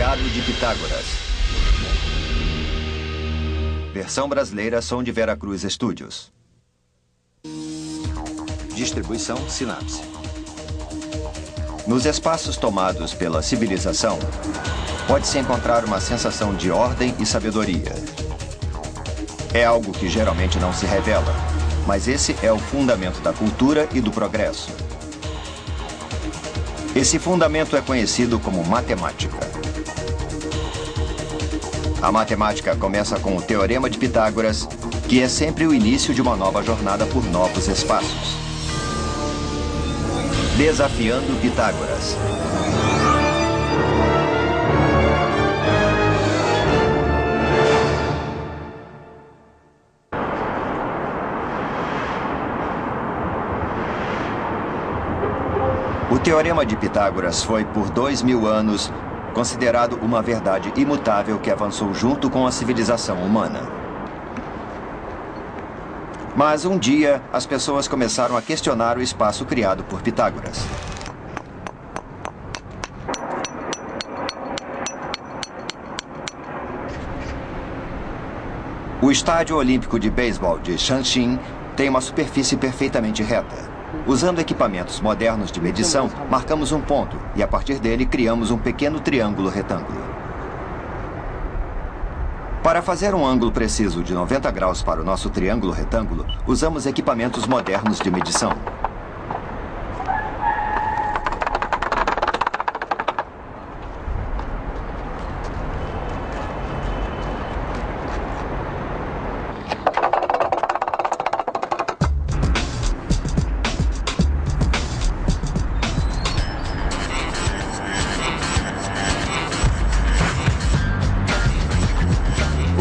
Legado de Pitágoras. Versão brasileira, Som de Veracruz Studios. Distribuição Sinapse. Nos espaços tomados pela civilização, pode-se encontrar uma sensação de ordem e sabedoria. É algo que geralmente não se revela, mas esse é o fundamento da cultura e do progresso. Esse fundamento é conhecido como matemática. A matemática começa com o Teorema de Pitágoras, que é sempre o início de uma nova jornada por novos espaços. Desafiando Pitágoras. O Teorema de Pitágoras foi, por 2000 anos, considerado uma verdade imutável que avançou junto com a civilização humana. Mas um dia, as pessoas começaram a questionar o espaço criado por Pitágoras. O Estádio Olímpico de Beisebol de Changchun tem uma superfície perfeitamente reta. Usando equipamentos modernos de medição, marcamos um ponto e, a partir dele, criamos um pequeno triângulo retângulo. Para fazer um ângulo preciso de 90 graus para o nosso triângulo retângulo, usamos equipamentos modernos de medição.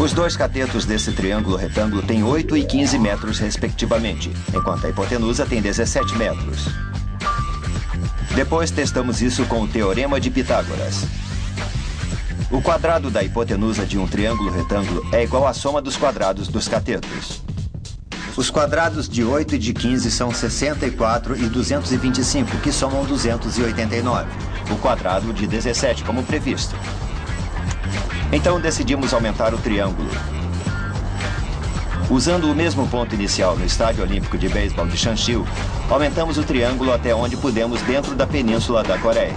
Os dois catetos desse triângulo retângulo têm 8 e 15 metros, respectivamente, enquanto a hipotenusa tem 17 metros. Depois testamos isso com o Teorema de Pitágoras. O quadrado da hipotenusa de um triângulo retângulo é igual à soma dos quadrados dos catetos. Os quadrados de 8 e de 15 são 64 e 225, que somam 289. O quadrado de 17, como previsto. Então decidimos aumentar o triângulo. Usando o mesmo ponto inicial no Estádio Olímpico de Beisebol de Changchun, aumentamos o triângulo até onde pudemos dentro da Península da Coreia.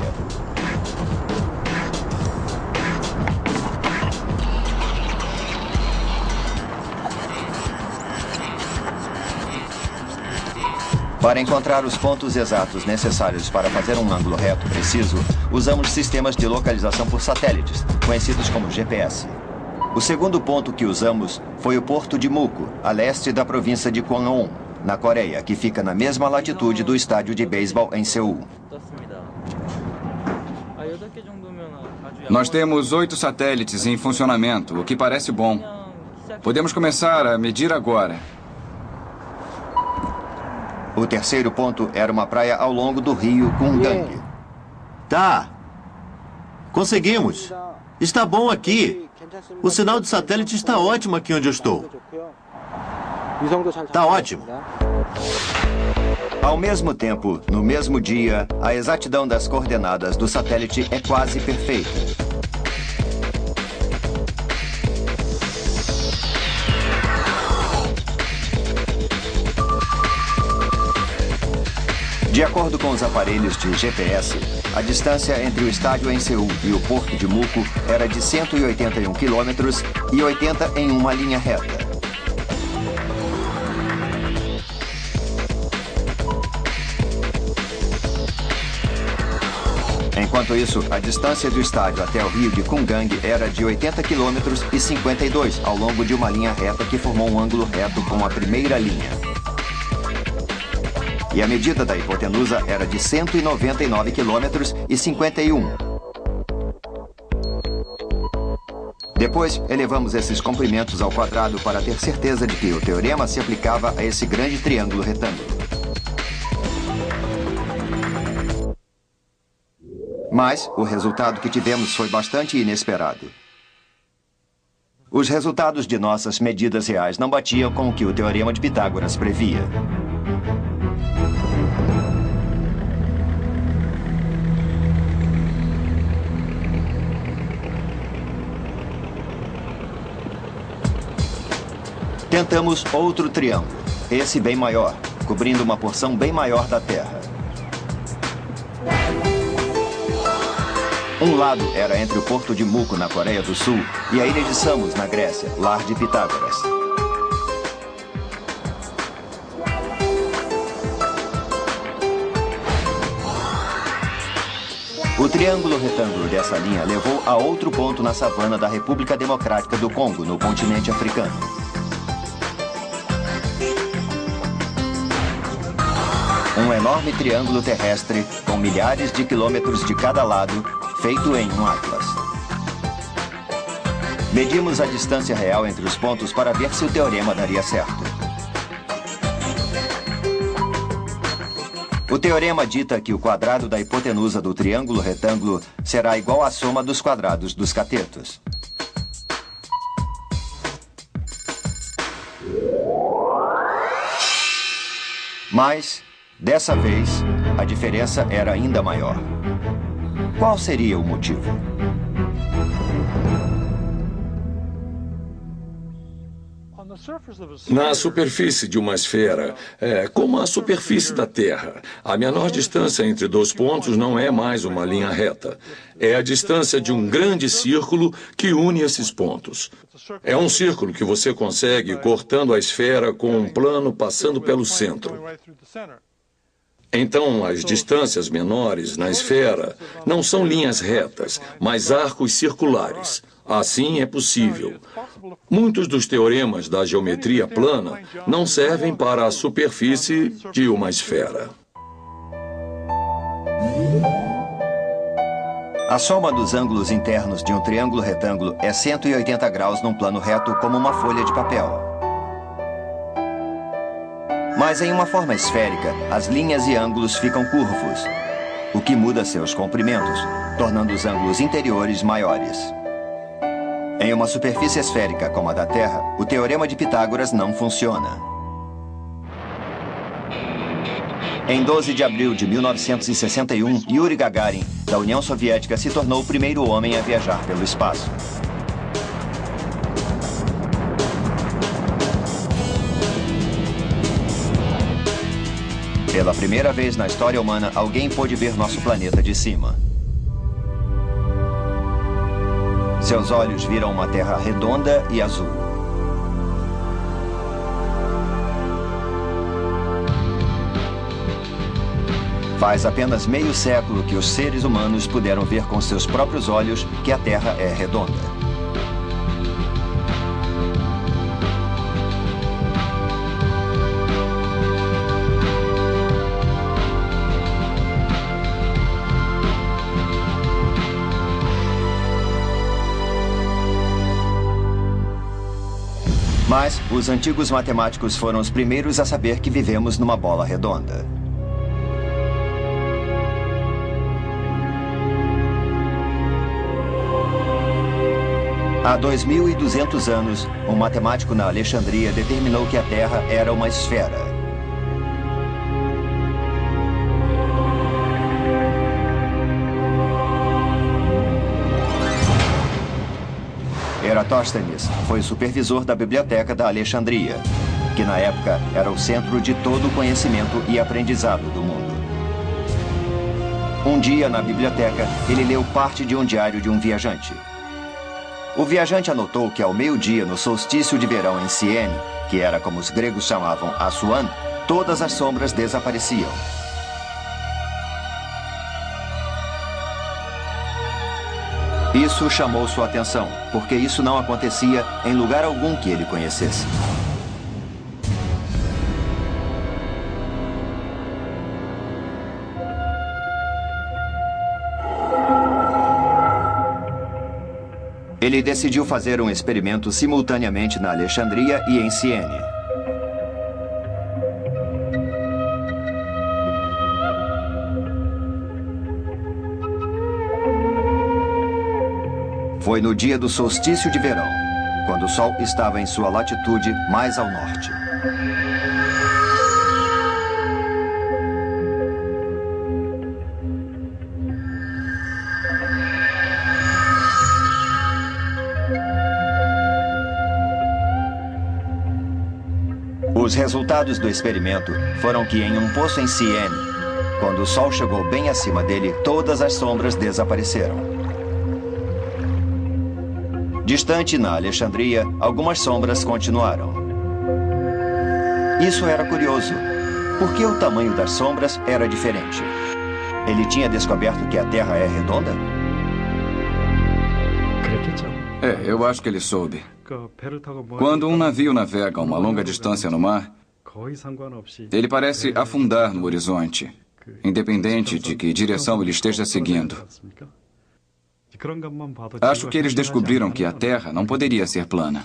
Para encontrar os pontos exatos necessários para fazer um ângulo reto preciso, usamos sistemas de localização por satélites, conhecidos como GPS. O segundo ponto que usamos foi o porto de Muko, a leste da província de Gangwon, na Coreia, que fica na mesma latitude do estádio de beisebol em Seul. Nós temos 8 satélites em funcionamento, o que parece bom. Podemos começar a medir agora. O terceiro ponto era uma praia ao longo do rio Gungang. Tá. Conseguimos. Está bom aqui. O sinal de satélite está ótimo aqui onde eu estou. Tá ótimo. Ao mesmo tempo, no mesmo dia, a exatidão das coordenadas do satélite é quase perfeita. De acordo com os aparelhos de GPS, a distância entre o estádio em Seul e o porto de Muko era de 181 quilômetros e 80 em uma linha reta. Enquanto isso, a distância do estádio até o rio de Gungang era de 80 quilômetros e 52 ao longo de uma linha reta que formou um ângulo reto com a primeira linha. E a medida da hipotenusa era de 199 quilômetros e 51. Depois, elevamos esses comprimentos ao quadrado para ter certeza de que o teorema se aplicava a esse grande triângulo retângulo. Mas o resultado que tivemos foi bastante inesperado. Os resultados de nossas medidas reais não batiam com o que o Teorema de Pitágoras previa. Tentamos outro triângulo, esse bem maior, cobrindo uma porção bem maior da Terra. Um lado era entre o Porto de Muco, na Coreia do Sul, e a ilha de Samos, na Grécia, lar de Pitágoras. O triângulo retângulo dessa linha levou a outro ponto na savana da República Democrática do Congo, no continente africano. Um enorme triângulo terrestre com milhares de quilômetros de cada lado, feito em um atlas. Medimos a distância real entre os pontos para ver se o teorema daria certo. O teorema dita que o quadrado da hipotenusa do triângulo retângulo será igual à soma dos quadrados dos catetos. Mas, dessa vez, a diferença era ainda maior. Qual seria o motivo? Na superfície de uma esfera, como a superfície da Terra, a menor distância entre dois pontos não é mais uma linha reta. É a distância de um grande círculo que une esses pontos. É um círculo que você consegue cortando a esfera com um plano passando pelo centro. Então, as distâncias menores na esfera não são linhas retas, mas arcos circulares. Assim é possível. Muitos dos teoremas da geometria plana não servem para a superfície de uma esfera. A soma dos ângulos internos de um triângulo retângulo é 180 graus num plano reto como uma folha de papel. Mas em uma forma esférica, as linhas e ângulos ficam curvos, o que muda seus comprimentos, tornando os ângulos interiores maiores. Em uma superfície esférica como a da Terra, o teorema de Pitágoras não funciona. Em 12 de abril de 1961, Yuri Gagarin, da União Soviética, se tornou o primeiro homem a viajar pelo espaço. Pela primeira vez na história humana, alguém pôde ver nosso planeta de cima. Seus olhos viram uma Terra redonda e azul. Faz apenas meio século que os seres humanos puderam ver com seus próprios olhos que a Terra é redonda. Mas os antigos matemáticos foram os primeiros a saber que vivemos numa bola redonda. Há 2.200 anos, um matemático na Alexandria determinou que a Terra era uma esfera. Eratóstenes foi o supervisor da Biblioteca da Alexandria, que na época era o centro de todo o conhecimento e aprendizado do mundo. Um dia, na biblioteca, ele leu parte de um diário de um viajante. O viajante anotou que ao meio-dia, no solstício de verão em Siene, que era como os gregos chamavam Assuan, todas as sombras desapareciam. Isso chamou sua atenção, porque isso não acontecia em lugar algum que ele conhecesse. Ele decidiu fazer um experimento simultaneamente na Alexandria e em Siene. Foi no dia do solstício de verão, quando o Sol estava em sua latitude mais ao norte. Os resultados do experimento foram que em um poço em Siene, quando o Sol chegou bem acima dele, todas as sombras desapareceram. Distante, na Alexandria, algumas sombras continuaram. Isso era curioso, porque o tamanho das sombras era diferente. Ele tinha descoberto que a Terra é redonda? Eu acho que ele soube. Quando um navio navega uma longa distância no mar, ele parece afundar no horizonte, independente de que direção ele esteja seguindo. Acho que eles descobriram que a Terra não poderia ser plana.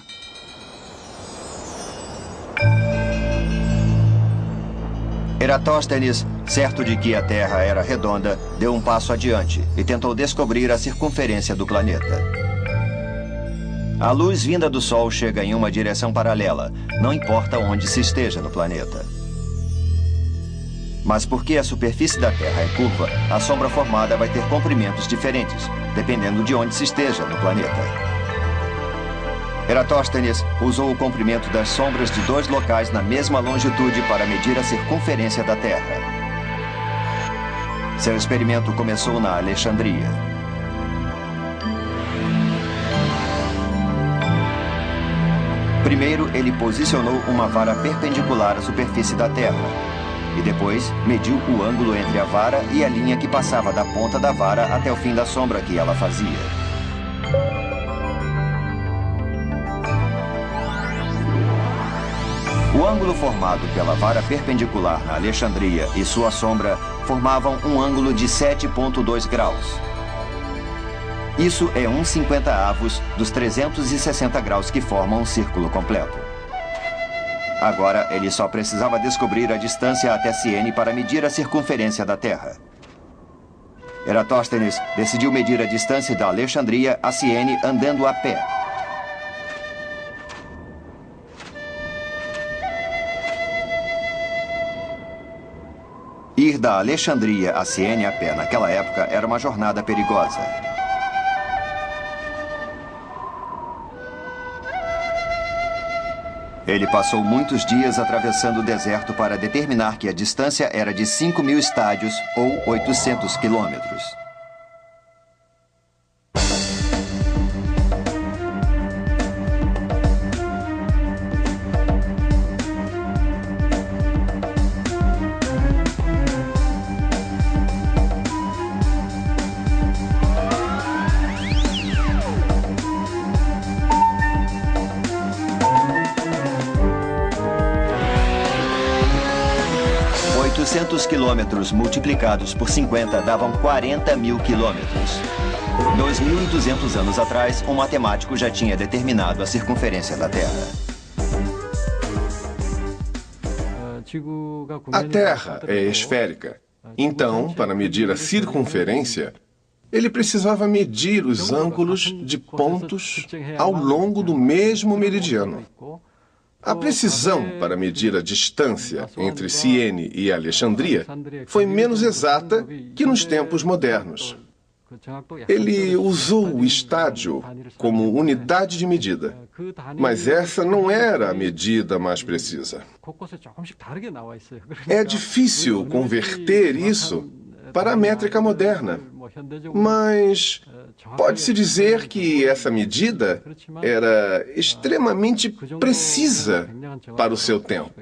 Eratóstenes, certo de que a Terra era redonda, deu um passo adiante e tentou descobrir a circunferência do planeta. A luz vinda do Sol chega em uma direção paralela, não importa onde se esteja no planeta. Mas porque a superfície da Terra é curva, a sombra formada vai ter comprimentos diferentes, dependendo de onde se esteja no planeta. Eratóstenes usou o comprimento das sombras de dois locais na mesma longitude para medir a circunferência da Terra. Seu experimento começou na Alexandria. Primeiro, ele posicionou uma vara perpendicular à superfície da Terra. E depois, mediu o ângulo entre a vara e a linha que passava da ponta da vara até o fim da sombra que ela fazia. O ângulo formado pela vara perpendicular na Alexandria e sua sombra formavam um ângulo de 7,2 graus. Isso é 1/50 dos 360 graus que formam um círculo completo. Agora, ele só precisava descobrir a distância até Siene para medir a circunferência da Terra. Eratóstenes decidiu medir a distância da Alexandria a Siene andando a pé. Ir da Alexandria a Siene a pé naquela época era uma jornada perigosa. Ele passou muitos dias atravessando o deserto para determinar que a distância era de 5.000 estádios ou 800 quilômetros. Quilômetros multiplicados por 50 davam 40.000 quilômetros. 2.200 anos atrás, um matemático já tinha determinado a circunferência da Terra. A Terra é esférica. Então, para medir a circunferência, ele precisava medir os ângulos de pontos ao longo do mesmo meridiano. A precisão para medir a distância entre Siene e Alexandria foi menos exata que nos tempos modernos. Ele usou o estádio como unidade de medida, mas essa não era a medida mais precisa. É difícil converter isso para a métrica moderna, mas pode-se dizer que essa medida era extremamente precisa para o seu tempo.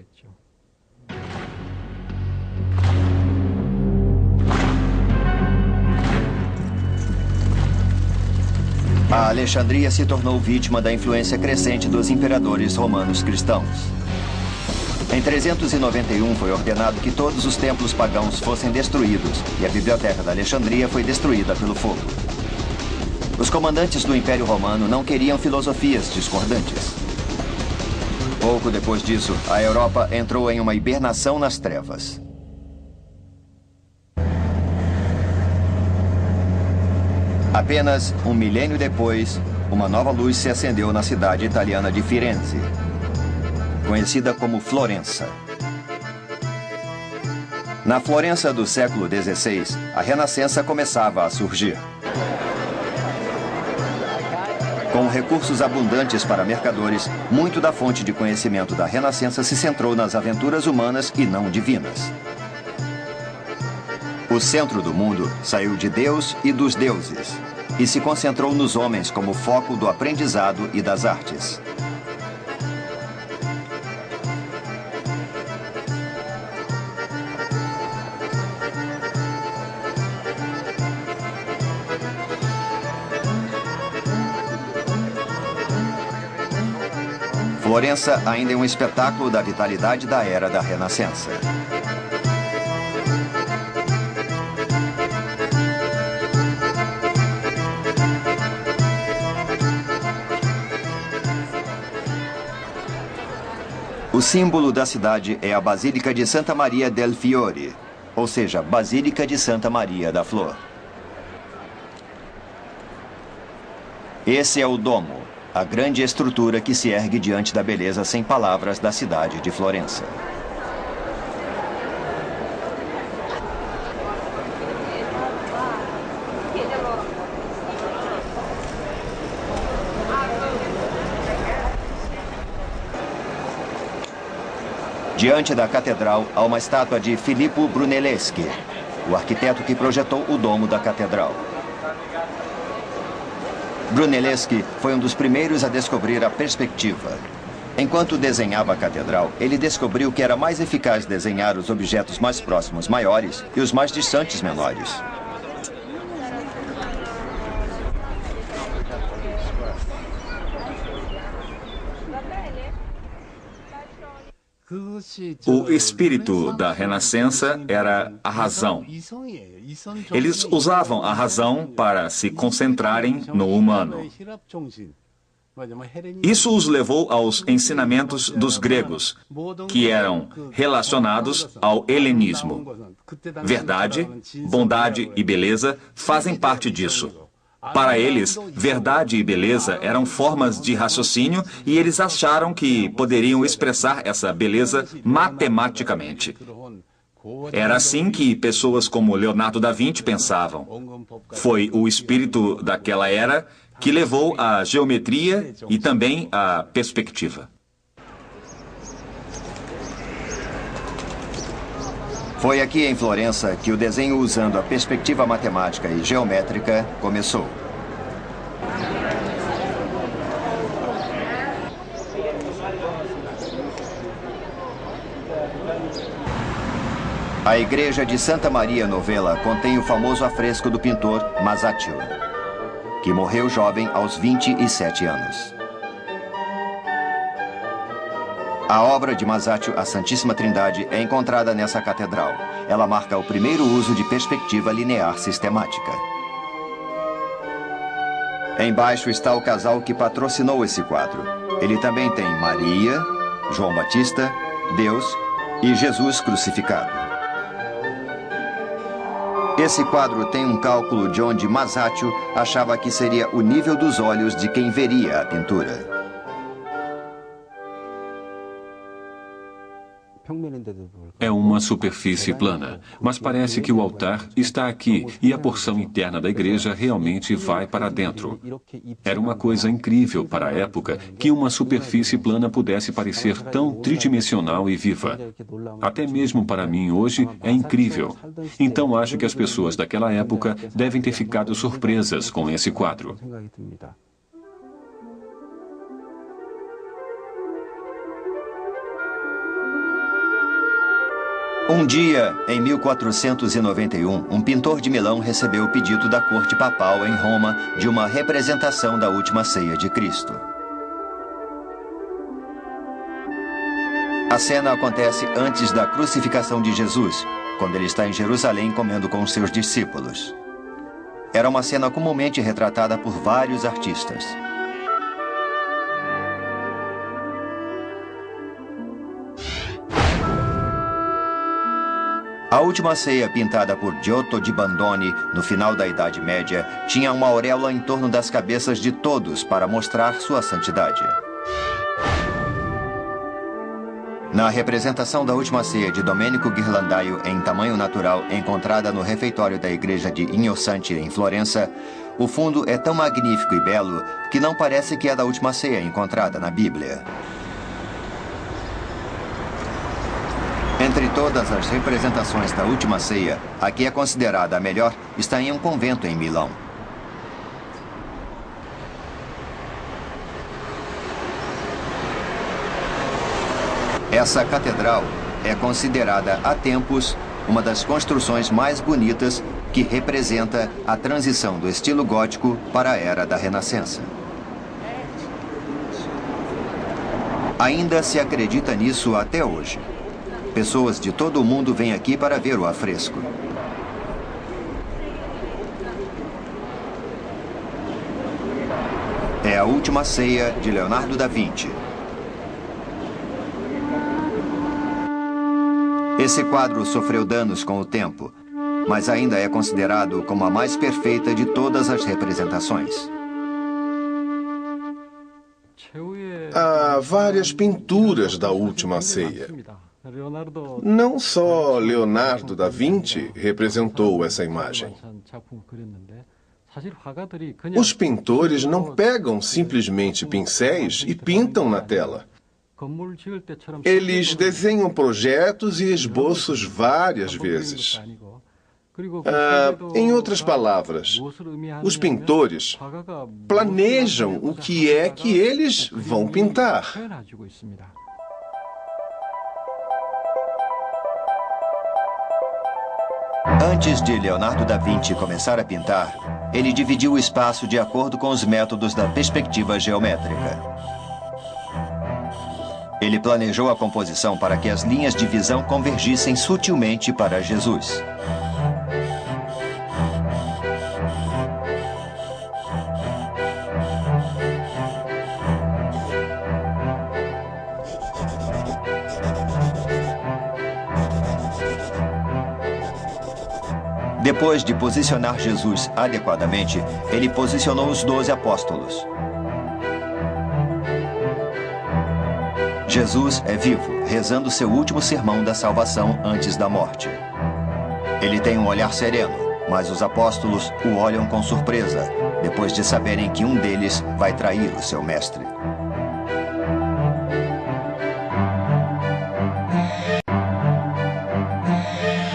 A Alexandria se tornou vítima da influência crescente dos imperadores romanos cristãos. Em 391 foi ordenado que todos os templos pagãos fossem destruídos e a biblioteca da Alexandria foi destruída pelo fogo. Os comandantes do Império Romano não queriam filosofias discordantes. Pouco depois disso, a Europa entrou em uma hibernação nas trevas. Apenas um milênio depois, uma nova luz se acendeu na cidade italiana de Firenze, conhecida como Florença. Na Florença do século XVI, a Renascença começava a surgir. Com recursos abundantes para mercadores, muito da fonte de conhecimento da Renascença se centrou nas aventuras humanas e não divinas. O centro do mundo saiu de Deus e dos deuses e se concentrou nos homens como foco do aprendizado e das artes. Florença ainda é um espetáculo da vitalidade da era da Renascença. O símbolo da cidade é a Basílica de Santa Maria del Fiore, ou seja, Basílica de Santa Maria da Flor. Esse é o Domo, a grande estrutura que se ergue diante da beleza sem palavras da cidade de Florença. Diante da catedral há uma estátua de Filippo Brunelleschi, o arquiteto que projetou o domo da catedral. Brunelleschi foi um dos primeiros a descobrir a perspectiva. Enquanto desenhava a catedral, ele descobriu que era mais eficaz desenhar os objetos mais próximos maiores e os mais distantes menores. O espírito da Renascença era a razão. Eles usavam a razão para se concentrarem no humano. Isso os levou aos ensinamentos dos gregos, que eram relacionados ao helenismo. Verdade, bondade e beleza fazem parte disso. Para eles, verdade e beleza eram formas de raciocínio e eles acharam que poderiam expressar essa beleza matematicamente. Era assim que pessoas como Leonardo da Vinci pensavam. Foi o espírito daquela era que levou à geometria e também à perspectiva. Foi aqui em Florença que o desenho usando a perspectiva matemática e geométrica começou. A igreja de Santa Maria Novella contém o famoso afresco do pintor Masaccio, que morreu jovem aos 27 anos. A obra de Masaccio, a Santíssima Trindade, é encontrada nessa catedral. Ela marca o primeiro uso de perspectiva linear sistemática. Embaixo está o casal que patrocinou esse quadro. Ele também tem Maria, João Batista, Deus e Jesus crucificado. Esse quadro tem um cálculo de onde Masaccio achava que seria o nível dos olhos de quem veria a pintura. É uma superfície plana, mas parece que o altar está aqui e a porção interna da igreja realmente vai para dentro. Era uma coisa incrível para a época que uma superfície plana pudesse parecer tão tridimensional e viva. Até mesmo para mim hoje é incrível. Então acho que as pessoas daquela época devem ter ficado surpresas com esse quadro. Um dia, em 1491, um pintor de Milão recebeu o pedido da corte papal em Roma de uma representação da última ceia de Cristo. A cena acontece antes da crucificação de Jesus, quando ele está em Jerusalém comendo com seus discípulos. Era uma cena comumente retratada por vários artistas. A última ceia, pintada por Giotto di Bandoni no final da Idade Média, tinha uma auréola em torno das cabeças de todos para mostrar sua santidade. Na representação da última ceia de Domenico Ghirlandaio em tamanho natural, encontrada no refeitório da igreja de Ignosanti, em Florença, O fundo é tão magnífico e belo que não parece que é da última ceia encontrada na Bíblia. Entre todas as representações da última ceia, a que é considerada a melhor está em um convento em Milão. Essa catedral é considerada há tempos uma das construções mais bonitas que representa a transição do estilo gótico para a era da Renascença. Ainda se acredita nisso até hoje. Pessoas de todo o mundo vêm aqui para ver o afresco. É a Última Ceia de Leonardo da Vinci. Esse quadro sofreu danos com o tempo, mas ainda é considerado como a mais perfeita de todas as representações. Há várias pinturas da Última Ceia. Não só Leonardo da Vinci representou essa imagem. Os pintores não pegam simplesmente pincéis e pintam na tela. Eles desenham projetos e esboços várias vezes. Em outras palavras, os pintores planejam o que é que eles vão pintar. Antes de Leonardo da Vinci começar a pintar, ele dividiu o espaço de acordo com os métodos da perspectiva geométrica. Ele planejou a composição para que as linhas de visão convergissem sutilmente para Jesus. Depois de posicionar Jesus adequadamente, ele posicionou os 12 apóstolos. Jesus é vivo, rezando seu último sermão da salvação antes da morte. Ele tem um olhar sereno, mas os apóstolos o olham com surpresa, depois de saberem que um deles vai trair o seu mestre.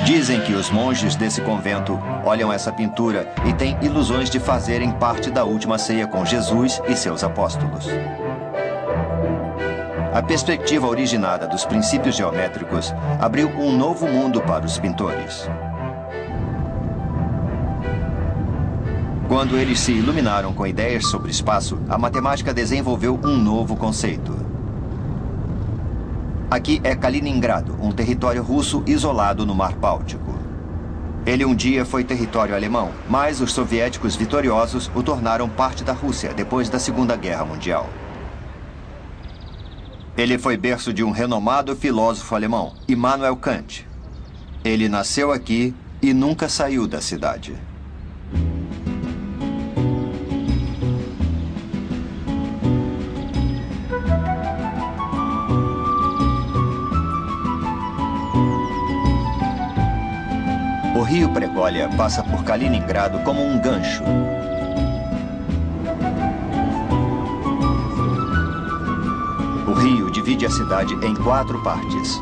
Dizem que os monges desse convento olham essa pintura e têm ilusões de fazerem parte da última ceia com Jesus e seus apóstolos. A perspectiva originada dos princípios geométricos abriu um novo mundo para os pintores. Quando eles se iluminaram com ideias sobre espaço, a matemática desenvolveu um novo conceito. Aqui é Kaliningrado, um território russo isolado no Mar Báltico. Ele um dia foi território alemão, mas os soviéticos vitoriosos o tornaram parte da Rússia depois da Segunda Guerra Mundial. Ele foi berço de um renomado filósofo alemão, Immanuel Kant. Ele nasceu aqui e nunca saiu da cidade. O rio Pregolya passa por Kaliningrado como um gancho. O rio divide a cidade em 4 partes.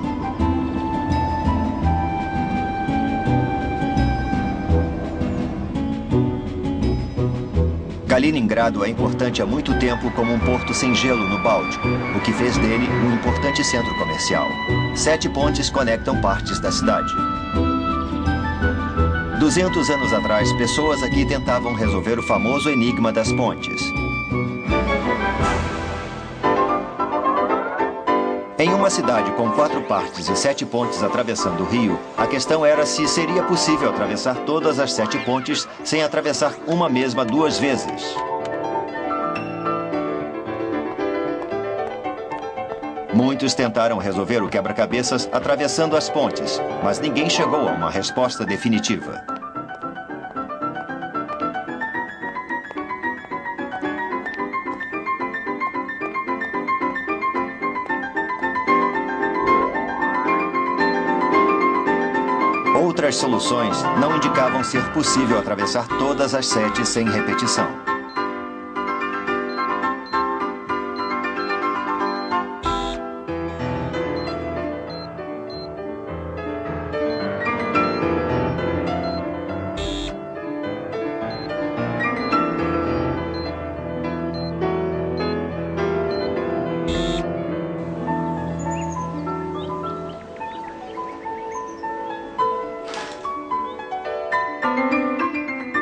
Kaliningrado é importante há muito tempo como um porto sem gelo no Báltico, o que fez dele um importante centro comercial. 7 pontes conectam partes da cidade. 200 anos atrás, pessoas aqui tentavam resolver o famoso enigma das pontes. Em uma cidade com 4 partes e 7 pontes atravessando o rio, a questão era se seria possível atravessar todas as 7 pontes sem atravessar uma mesma 2 vezes. Muitos tentaram resolver o quebra-cabeças atravessando as pontes, mas ninguém chegou a uma resposta definitiva. Outra primeiras soluções não indicavam ser possível atravessar todas as 7 sem repetição.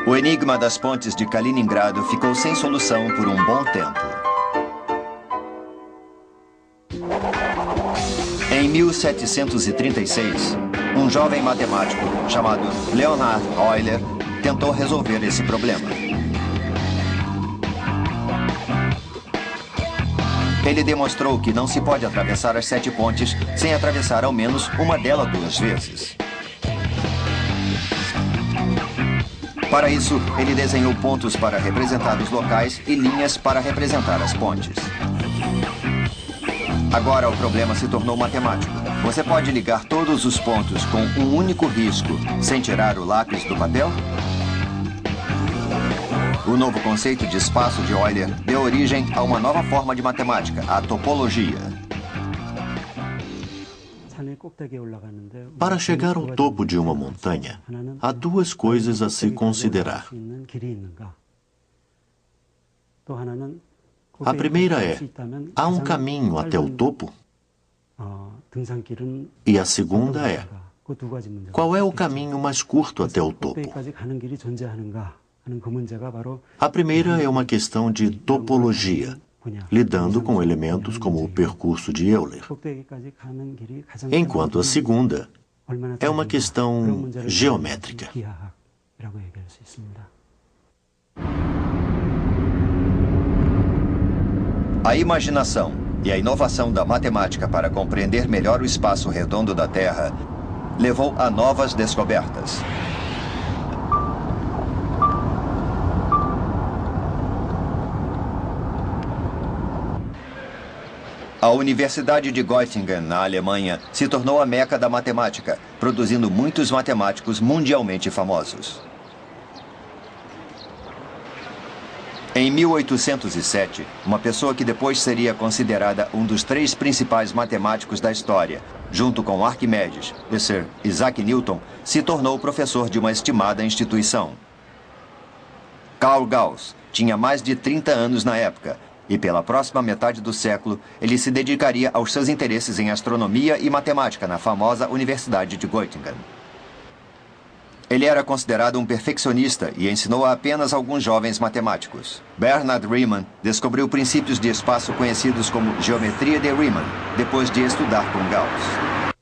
O enigma das pontes de Kaliningrado ficou sem solução por um bom tempo. Em 1736, um jovem matemático chamado Leonhard Euler tentou resolver esse problema. Ele demonstrou que não se pode atravessar as 7 pontes sem atravessar ao menos uma delas 2 vezes. Para isso, ele desenhou pontos para representar os locais e linhas para representar as pontes. Agora o problema se tornou matemático. Você pode ligar todos os pontos com um único risco sem tirar o lápis do papel? O novo conceito de espaço de Euler deu origem a uma nova forma de matemática, a topologia. Para chegar ao topo de uma montanha, há 2 coisas a se considerar. A primeira é, há um caminho até o topo? E a segunda é, qual é o caminho mais curto até o topo? A primeira é uma questão de topologia, lidando com elementos como o percurso de Euler. Enquanto a segunda é uma questão geométrica. A imaginação e a inovação da matemática para compreender melhor o espaço redondo da Terra levou a novas descobertas. A Universidade de Göttingen, na Alemanha, se tornou a meca da matemática, produzindo muitos matemáticos mundialmente famosos. Em 1807, uma pessoa que depois seria considerada um dos 3 principais matemáticos da história, junto com Arquimedes e Sir Isaac Newton, se tornou professor de uma estimada instituição. Carl Gauss tinha mais de 30 anos na época, e pela próxima metade do século, ele se dedicaria aos seus interesses em astronomia e matemática na famosa Universidade de Göttingen. Ele era considerado um perfeccionista e ensinou a apenas alguns jovens matemáticos. Bernhard Riemann descobriu princípios de espaço conhecidos como geometria de Riemann, depois de estudar com Gauss.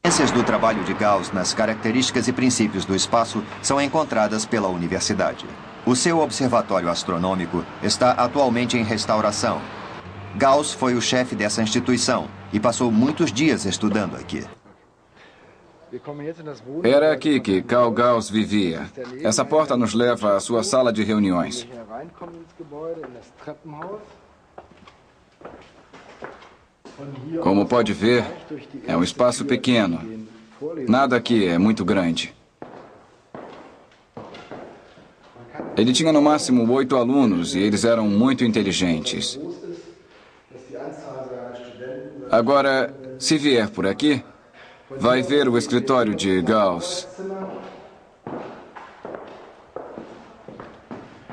Evidências do trabalho de Gauss nas características e princípios do espaço são encontradas pela universidade. O seu observatório astronômico está atualmente em restauração. Gauss foi o chefe dessa instituição e passou muitos dias estudando aqui. Era aqui que Carl Gauss vivia. Essa porta nos leva à sua sala de reuniões. Como pode ver, é um espaço pequeno. Nada aqui é muito grande. Ele tinha no máximo 8 alunos e eles eram muito inteligentes. Agora, se vier por aqui, vai ver o escritório de Gauss.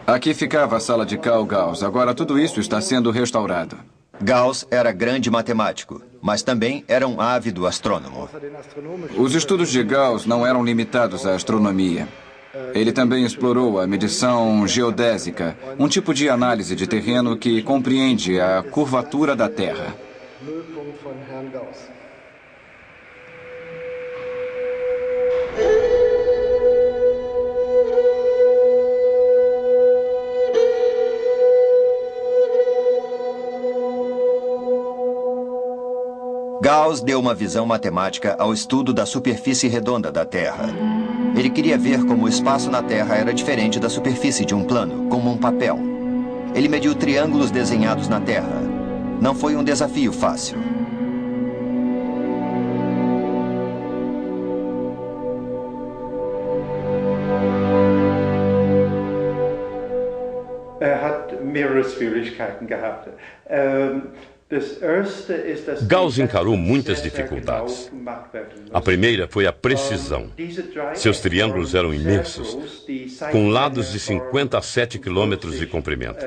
Aqui ficava a sala de Carl Gauss. Agora tudo isso está sendo restaurado. Gauss era grande matemático, mas também era um ávido astrônomo. Os estudos de Gauss não eram limitados à astronomia. Ele também explorou a medição geodésica, um tipo de análise de terreno que compreende a curvatura da Terra. Gauss deu uma visão matemática ao estudo da superfície redonda da Terra. Ele queria ver como o espaço na Terra era diferente da superfície de um plano, como um papel. Ele mediu triângulos desenhados na Terra. Não foi um desafio fácil. Gauss encarou muitas dificuldades. A primeira foi a precisão. Seus triângulos eram imensos, com lados de 57 quilômetros de comprimento.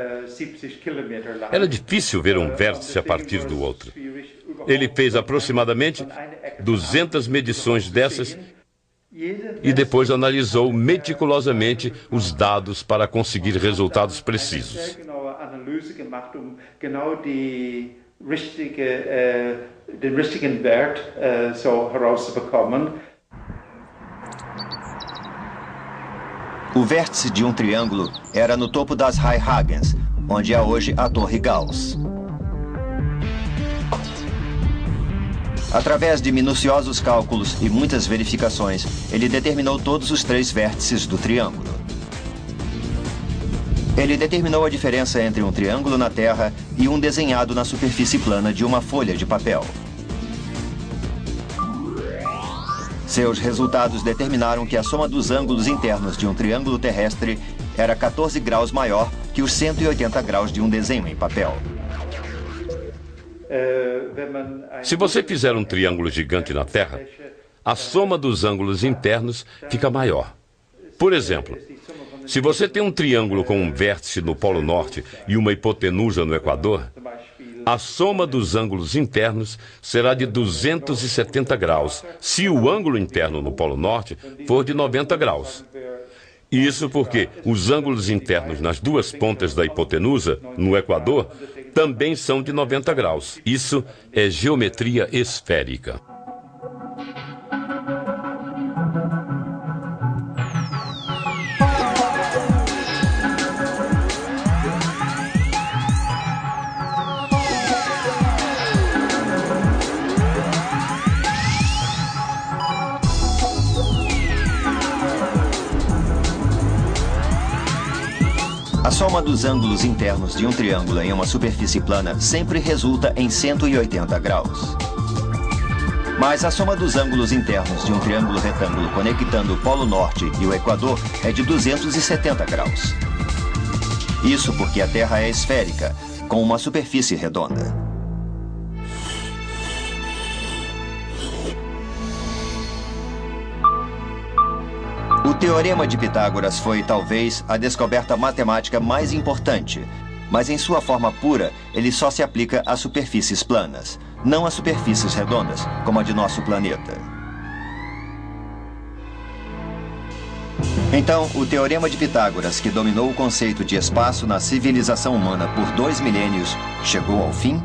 Era difícil ver um vértice a partir do outro. Ele fez aproximadamente 200 medições dessas e depois analisou meticulosamente os dados para conseguir resultados precisos. O vértice de um triângulo era no topo das Haihagens, onde há hoje a Torre Gauss. Através de minuciosos cálculos e muitas verificações, ele determinou todos os 3 vértices do triângulo. Ele determinou a diferença entre um triângulo na Terra e um desenhado na superfície plana de uma folha de papel. Seus resultados determinaram que a soma dos ângulos internos de um triângulo terrestre era 14 graus maior que os 180 graus de um desenho em papel. Se você fizer um triângulo gigante na Terra, a soma dos ângulos internos fica maior. Por exemplo, se você tem um triângulo com um vértice no Polo Norte e uma hipotenusa no Equador, a soma dos ângulos internos será de 270 graus, se o ângulo interno no Polo Norte for de 90 graus. Isso porque os ângulos internos nas duas pontas da hipotenusa, no Equador, também são de 90 graus. Isso é geometria esférica. A soma dos ângulos internos de um triângulo em uma superfície plana sempre resulta em 180 graus. Mas a soma dos ângulos internos de um triângulo retângulo conectando o Polo Norte e o Equador é de 270 graus. Isso porque a Terra é esférica, com uma superfície redonda. O Teorema de Pitágoras foi, talvez, a descoberta matemática mais importante, mas em sua forma pura, ele só se aplica a superfícies planas, não a superfícies redondas, como a de nosso planeta. Então, o Teorema de Pitágoras, que dominou o conceito de espaço na civilização humana por 2 milênios, chegou ao fim?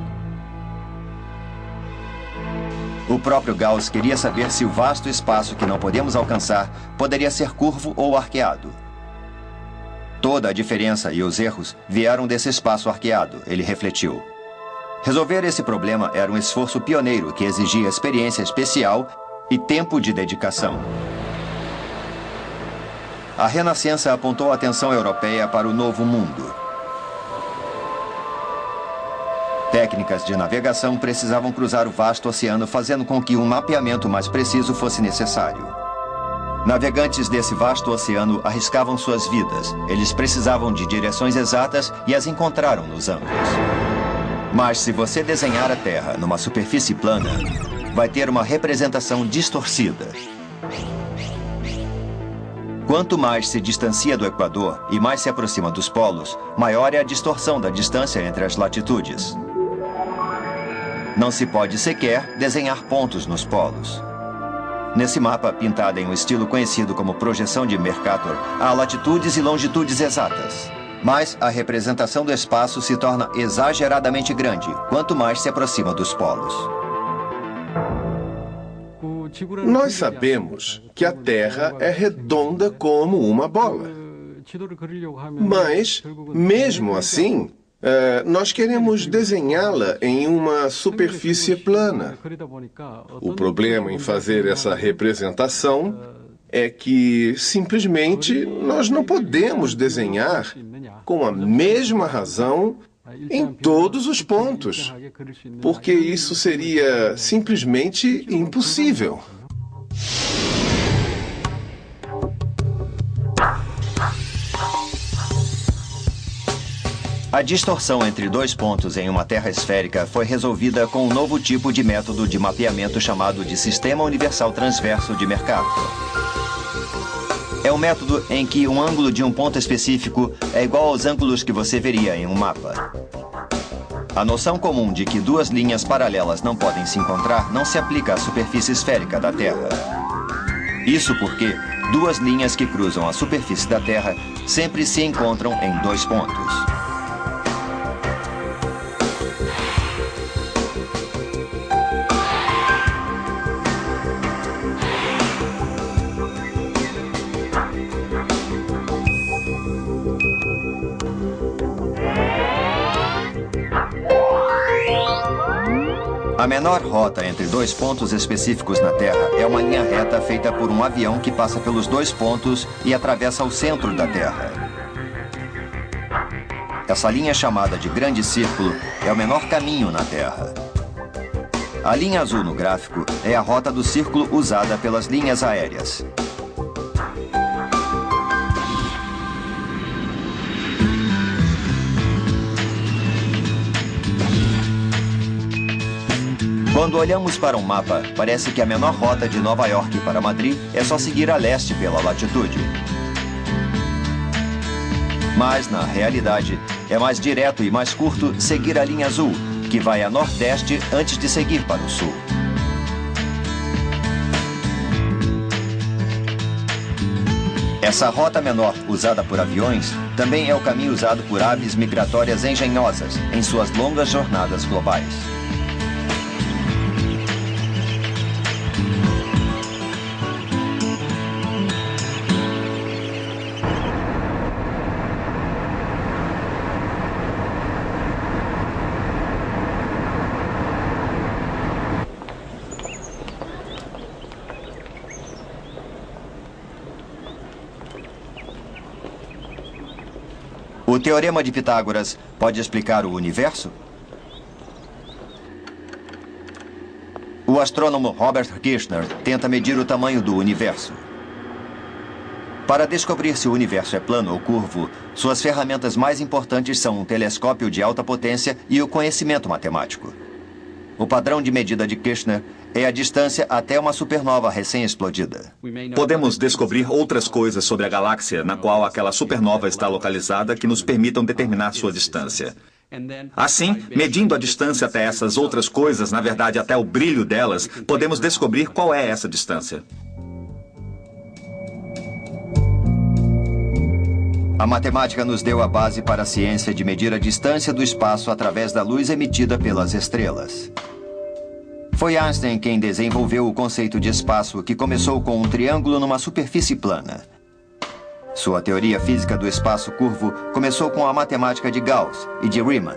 O próprio Gauss queria saber se o vasto espaço que não podemos alcançar poderia ser curvo ou arqueado. Toda a diferença e os erros vieram desse espaço arqueado, ele refletiu. Resolver esse problema era um esforço pioneiro que exigia experiência especial e tempo de dedicação. A Renascença apontou a atenção europeia para o Novo Mundo. Técnicas de navegação precisavam cruzar o vasto oceano, fazendo com que um mapeamento mais preciso fosse necessário. Navegantes desse vasto oceano arriscavam suas vidas. Eles precisavam de direções exatas e as encontraram nos ângulos. Mas se você desenhar a Terra numa superfície plana, vai ter uma representação distorcida. Quanto mais se distancia do Equador e mais se aproxima dos polos, maior é a distorção da distância entre as latitudes. Não se pode sequer desenhar pontos nos polos. Nesse mapa, pintado em um estilo conhecido como projeção de Mercator, há latitudes e longitudes exatas. Mas a representação do espaço se torna exageradamente grande, quanto mais se aproxima dos polos. Nós sabemos que a Terra é redonda como uma bola. Mas, mesmo assim, nós queremos desenhá-la em uma superfície plana. O problema em fazer essa representação é que, simplesmente, nós não podemos desenhar com a mesma razão em todos os pontos, porque isso seria simplesmente impossível. A distorção entre dois pontos em uma Terra esférica foi resolvida com um novo tipo de método de mapeamento chamado de Sistema Universal Transverso de Mercator. É um método em que um ângulo de um ponto específico é igual aos ângulos que você veria em um mapa. A noção comum de que duas linhas paralelas não podem se encontrar não se aplica à superfície esférica da Terra. Isso porque duas linhas que cruzam a superfície da Terra sempre se encontram em dois pontos. A menor rota entre dois pontos específicos na Terra é uma linha reta feita por um avião que passa pelos dois pontos e atravessa o centro da Terra. Essa linha chamada de Grande Círculo é o menor caminho na Terra. A linha azul no gráfico é a rota do círculo usada pelas linhas aéreas. Quando olhamos para um mapa, parece que a menor rota de Nova York para Madrid é só seguir a leste pela latitude. Mas, na realidade, é mais direto e mais curto seguir a linha azul, que vai a nordeste antes de seguir para o sul. Essa rota menor, usada por aviões, também é o caminho usado por aves migratórias engenhosas em suas longas jornadas globais. O Teorema de Pitágoras pode explicar o universo? O astrônomo Robert Kirshner tenta medir o tamanho do universo. Para descobrir se o universo é plano ou curvo, suas ferramentas mais importantes são um telescópio de alta potência e o conhecimento matemático. O padrão de medida de Kirshner é a distância até uma supernova recém-explodida. Podemos descobrir outras coisas sobre a galáxia na qual aquela supernova está localizada que nos permitam determinar sua distância. Assim, medindo a distância até essas outras coisas, na verdade até o brilho delas, podemos descobrir qual é essa distância. A matemática nos deu a base para a ciência de medir a distância do espaço através da luz emitida pelas estrelas. Foi Einstein quem desenvolveu o conceito de espaço, que começou com um triângulo numa superfície plana. Sua teoria física do espaço curvo começou com a matemática de Gauss e de Riemann.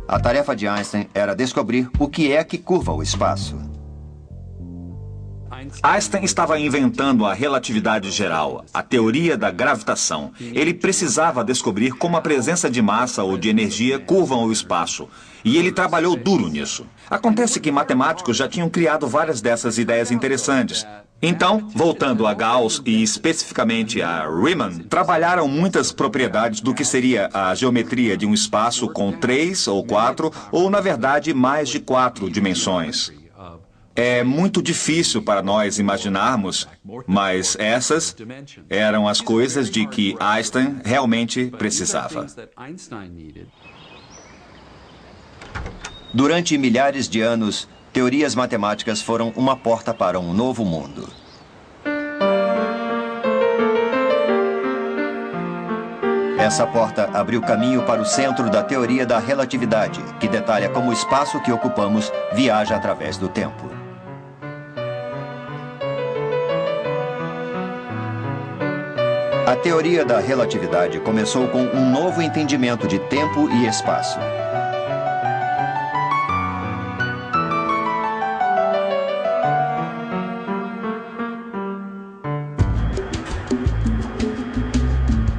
A tarefa de Einstein era descobrir o que é que curva o espaço. Einstein estava inventando a relatividade geral, a teoria da gravitação. Ele precisava descobrir como a presença de massa ou de energia curvam o espaço. E ele trabalhou duro nisso. Acontece que matemáticos já tinham criado várias dessas ideias interessantes. Então, voltando a Gauss e especificamente a Riemann, trabalharam muitas propriedades do que seria a geometria de um espaço com 3 ou 4, ou na verdade mais de 4 dimensões. É muito difícil para nós imaginarmos, mas essas eram as coisas de que Einstein realmente precisava. Durante milhares de anos, teorias matemáticas foram uma porta para um novo mundo. Essa porta abriu caminho para o centro da teoria da relatividade, que detalha como o espaço que ocupamos viaja através do tempo. A teoria da relatividade começou com um novo entendimento de tempo e espaço.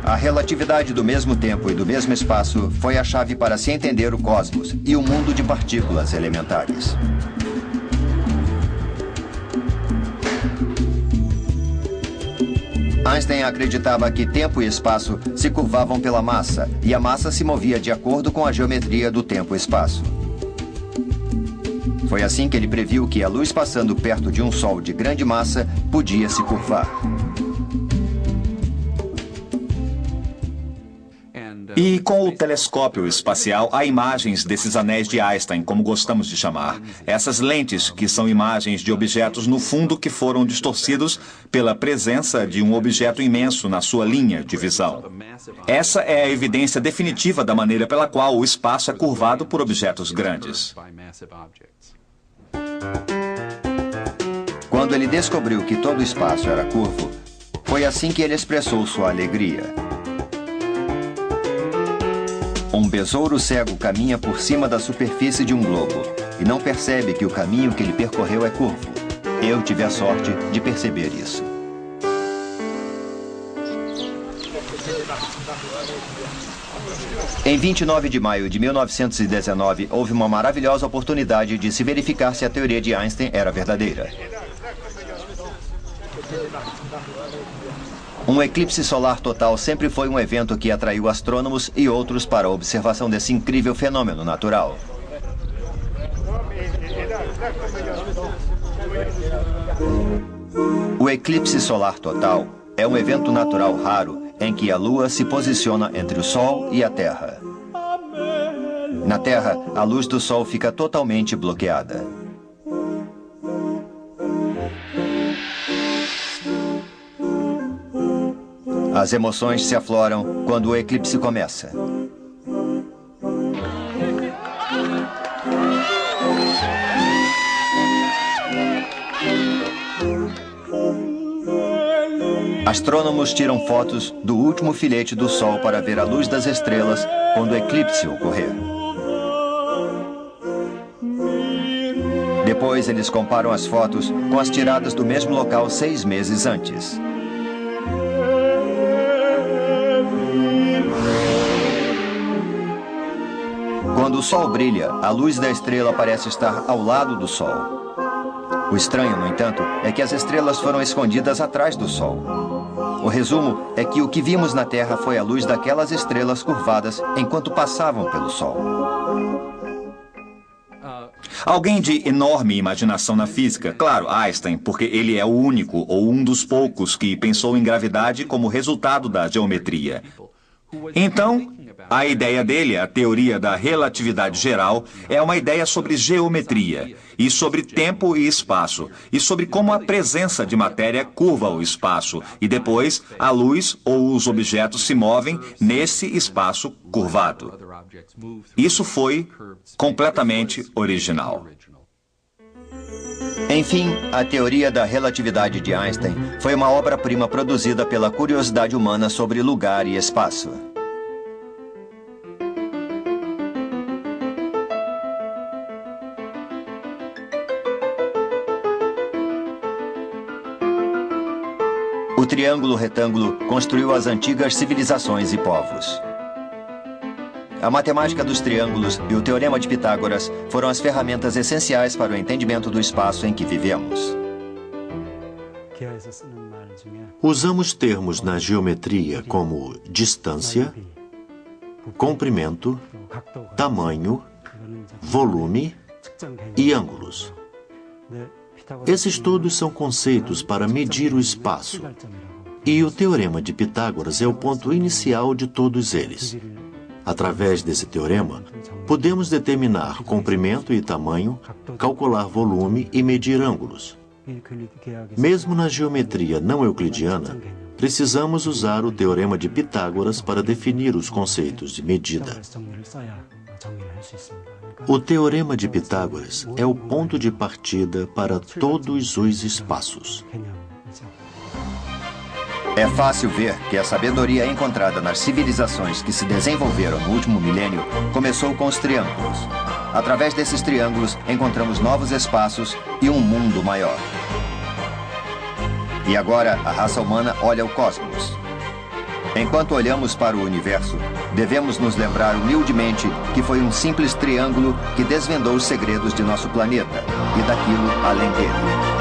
A relatividade do mesmo tempo e do mesmo espaço foi a chave para se entender o cosmos e o mundo de partículas elementares. Einstein acreditava que tempo e espaço se curvavam pela massa, e a massa se movia de acordo com a geometria do tempo e espaço. Foi assim que ele previu que a luz passando perto de um Sol de grande massa podia se curvar. E com o telescópio espacial, há imagens desses anéis de Einstein, como gostamos de chamar. Essas lentes, que são imagens de objetos no fundo que foram distorcidos pela presença de um objeto imenso na sua linha de visão. Essa é a evidência definitiva da maneira pela qual o espaço é curvado por objetos grandes. Quando ele descobriu que todo o espaço era curvo, foi assim que ele expressou sua alegria. Um besouro cego caminha por cima da superfície de um globo e não percebe que o caminho que ele percorreu é curvo. Eu tive a sorte de perceber isso. Em 29 de maio de 1919, houve uma maravilhosa oportunidade de se verificar se a teoria de Einstein era verdadeira. Um eclipse solar total sempre foi um evento que atraiu astrônomos e outros para a observação desse incrível fenômeno natural. O eclipse solar total é um evento natural raro em que a Lua se posiciona entre o Sol e a Terra. Na Terra, a luz do Sol fica totalmente bloqueada. As emoções se afloram quando o eclipse começa. Astrônomos tiram fotos do último filete do Sol para ver a luz das estrelas quando o eclipse ocorrer. Depois, eles comparam as fotos com as tiradas do mesmo local 6 meses antes. Quando o Sol brilha, a luz da estrela parece estar ao lado do Sol. O estranho, no entanto, é que as estrelas foram escondidas atrás do Sol. O resumo é que o que vimos na Terra foi a luz daquelas estrelas curvadas enquanto passavam pelo Sol. Alguém de enorme imaginação na física, claro, Einstein, porque ele é o único ou um dos poucos que pensou em gravidade como resultado da geometria. Então, a ideia dele, a teoria da relatividade geral, é uma ideia sobre geometria, e sobre tempo e espaço, e sobre como a presença de matéria curva o espaço, e depois a luz ou os objetos se movem nesse espaço curvado. Isso foi completamente original. Enfim, a teoria da relatividade de Einstein foi uma obra-prima produzida pela curiosidade humana sobre lugar e espaço. O triângulo retângulo construiu as antigas civilizações e povos. A matemática dos triângulos e o teorema de Pitágoras foram as ferramentas essenciais para o entendimento do espaço em que vivemos. Usamos termos na geometria como distância, comprimento, tamanho, volume e ângulos. Esses todos são conceitos para medir o espaço, e o teorema de Pitágoras é o ponto inicial de todos eles. Através desse teorema, podemos determinar comprimento e tamanho, calcular volume e medir ângulos. Mesmo na geometria não euclidiana, precisamos usar o teorema de Pitágoras para definir os conceitos de medida. O teorema de Pitágoras é o ponto de partida para todos os espaços. É fácil ver que a sabedoria encontrada nas civilizações que se desenvolveram no último milênio começou com os triângulos. Através desses triângulos, encontramos novos espaços e um mundo maior. E agora, a raça humana olha o cosmos. Enquanto olhamos para o universo, devemos nos lembrar humildemente que foi um simples triângulo que desvendou os segredos de nosso planeta e daquilo além dele.